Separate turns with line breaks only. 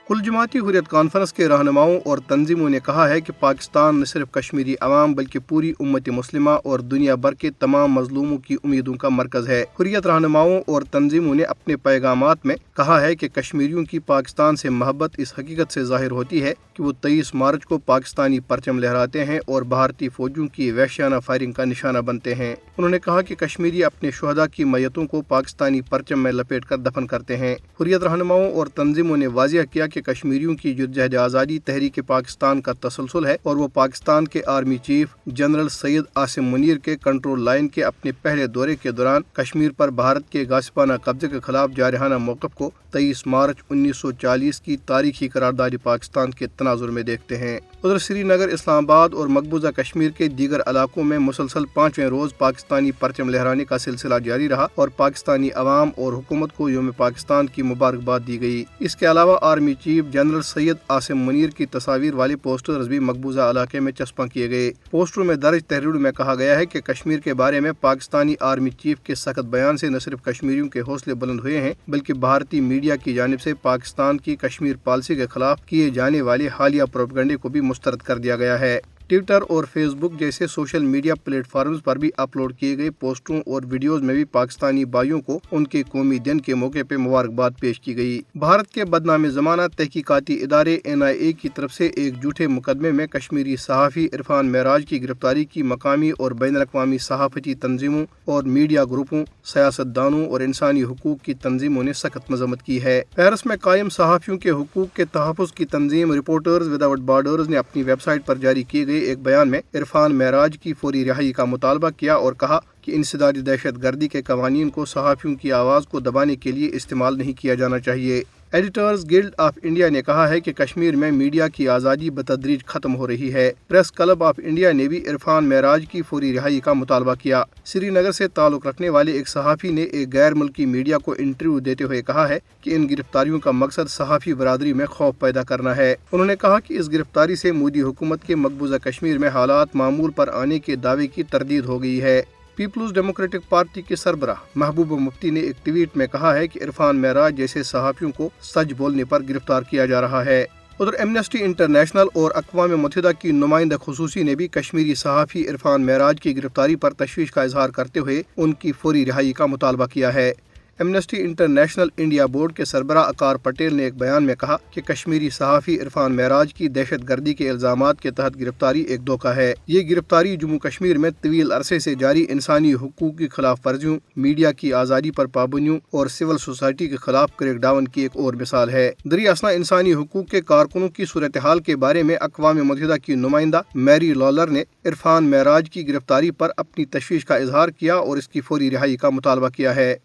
کل جماعتی حریت کانفرنس کے رہنماؤں اور تنظیموں نے کہا ہے کہ پاکستان نہ صرف کشمیری عوام بلکہ پوری امت مسلمہ اور دنیا بھر کے تمام مظلوموں کی امیدوں کا مرکز ہے۔ حریت رہنماؤں اور تنظیموں نے اپنے پیغامات میں کہا ہے کہ کشمیریوں کی پاکستان سے محبت اس حقیقت سے ظاہر ہوتی ہے کہ وہ 23 مارچ کو پاکستانی پرچم لہراتے ہیں اور بھارتی فوجیوں کی وحشیانہ فائرنگ کا نشانہ بنتے ہیں۔ انہوں نے کہا کہ کشمیری اپنے شہداء کی میتوں کو پاکستانی پرچم میں لپیٹ کر دفن کرتے ہیں۔ حریت رہنماؤں اور تنظیموں نے واضح کیا کہ کشمیریوں کی جدوجہد آزادی تحریک پاکستان کا تسلسل ہے اور وہ پاکستان کے army chief general Syed Asim Munir کے کنٹرول لائن کے اپنے پہلے دورے کے دوران کشمیر پر بھارت کے غاصبانہ قبضے کے خلاف جارحانہ موقف کو 23 مارچ 1940 کی تاریخی قرارداد پاکستان کے تناظر میں دیکھتے ہیں۔ ادھر سری نگر، اسلام آباد اور مقبوضہ کشمیر کے دیگر علاقوں میں مسلسل 5ویں روز پاکستانی پرچم لہرانے کا سلسلہ جاری رہا اور پاکستانی عوام اور حکومت کو یوم پاکستان کی مبارکباد دی گئی۔ اس کے علاوہ army chief general Syed Asim Munir کی تصاویر والے پوسٹرز بھی مقبوضہ علاقے میں چسپاں کیے گئے۔ پوسٹروں میں درج تحریروں میں کہا گیا ہے کہ کشمیر کے بارے میں پاکستانی آرمی چیف کے سخت بیان سے نہ صرف کشمیریوں کے حوصلے بلند ہوئے ہیں بلکہ بھارتی میڈیا کی جانب سے پاکستان کی کشمیر پالیسی کے خلاف کیے جانے والے حالیہ پروپیگنڈے کو بھی مسترد کر دیا گیا ہے۔ ٹویٹر اور فیس بک جیسے سوشل میڈیا پلیٹ فارمز پر بھی اپلوڈ کیے گئے پوسٹروں اور ویڈیوز میں بھی پاکستانی بھائیوں کو ان کے قومی دن کے موقع پہ مبارکباد پیش کی گئی۔ بھارت کے بدنام زمانہ تحقیقاتی ادارے NIA کی طرف سے ایک جھوٹے مقدمے میں کشمیری صحافی عرفان معراج کی گرفتاری کی مقامی اور بین الاقوامی صحافتی تنظیموں اور میڈیا گروپوں، سیاست دانوں اور انسانی حقوق کی تنظیموں نے سخت مذمت کی ہے۔ پیرس میں قائم صحافیوں کے حقوق کے تحفظ کی تنظیم رپورٹرز وداؤٹ بارڈرز نے اپنی ویب سائٹ پر جاری کیے گئے ایک بیان میں عرفان معراج کی فوری رہائی کا مطالبہ کیا اور کہا کہ انسدادی دہشت گردی کے قوانین کو صحافیوں کی آواز کو دبانے کے لیے استعمال نہیں کیا جانا چاہیے۔ ایڈیٹرز گلڈ آف انڈیا نے کہا ہے کہ کشمیر میں میڈیا کی آزادی بتدریج ختم ہو رہی ہے۔ پریس کلب آف انڈیا نے بھی عرفان معراج کی فوری رہائی کا مطالبہ کیا۔ سری نگر سے تعلق رکھنے والے ایک صحافی نے ایک غیر ملکی میڈیا کو انٹرویو دیتے ہوئے کہا ہے کہ ان گرفتاریوں کا مقصد صحافی برادری میں خوف پیدا کرنا ہے۔ انہوں نے کہا کہ اس گرفتاری سے مودی حکومت کے مقبوضہ کشمیر میں حالات معمول پر آنے کے دعوے کی تردید ہو گئی ہے۔ پیپلز ڈیموکریٹک پارٹی کے سربراہ محبوبہ مفتی نے ایک ٹویٹ میں کہا ہے کہ عرفان معراج جیسے صحافیوں کو سچ بولنے پر گرفتار کیا جا رہا ہے۔ ادھر ایمنسٹی انٹرنیشنل اور اقوام متحدہ کی نمائندہ خصوصی نے بھی کشمیری صحافی عرفان معراج کی گرفتاری پر تشویش کا اظہار کرتے ہوئے ان کی فوری رہائی کا مطالبہ کیا ہے۔ ایمنسٹی انٹرنیشنل انڈیا بورڈ کے سربراہ اکار پٹیل نے ایک بیان میں کہا کہ کشمیری صحافی عرفان معراج کی دہشت گردی کے الزامات کے تحت گرفتاری ایک دھوکہ ہے۔ یہ گرفتاری جموں کشمیر میں طویل عرصے سے جاری انسانی حقوق کی خلاف ورزیوں، میڈیا کی آزادی پر پابندیوں اور سول سوسائٹی کے خلاف کریک ڈاؤن کی ایک اور مثال ہے۔ دریں اثنا انسانی حقوق کے کارکنوں کی صورتحال کے بارے میں اقوام متحدہ کی نمائندہ میری لالر نے عرفان معراج کی گرفتاری پر اپنی تشویش کا اظہار کیا اور اس کی فوری رہائی کا مطالبہ کیا ہے۔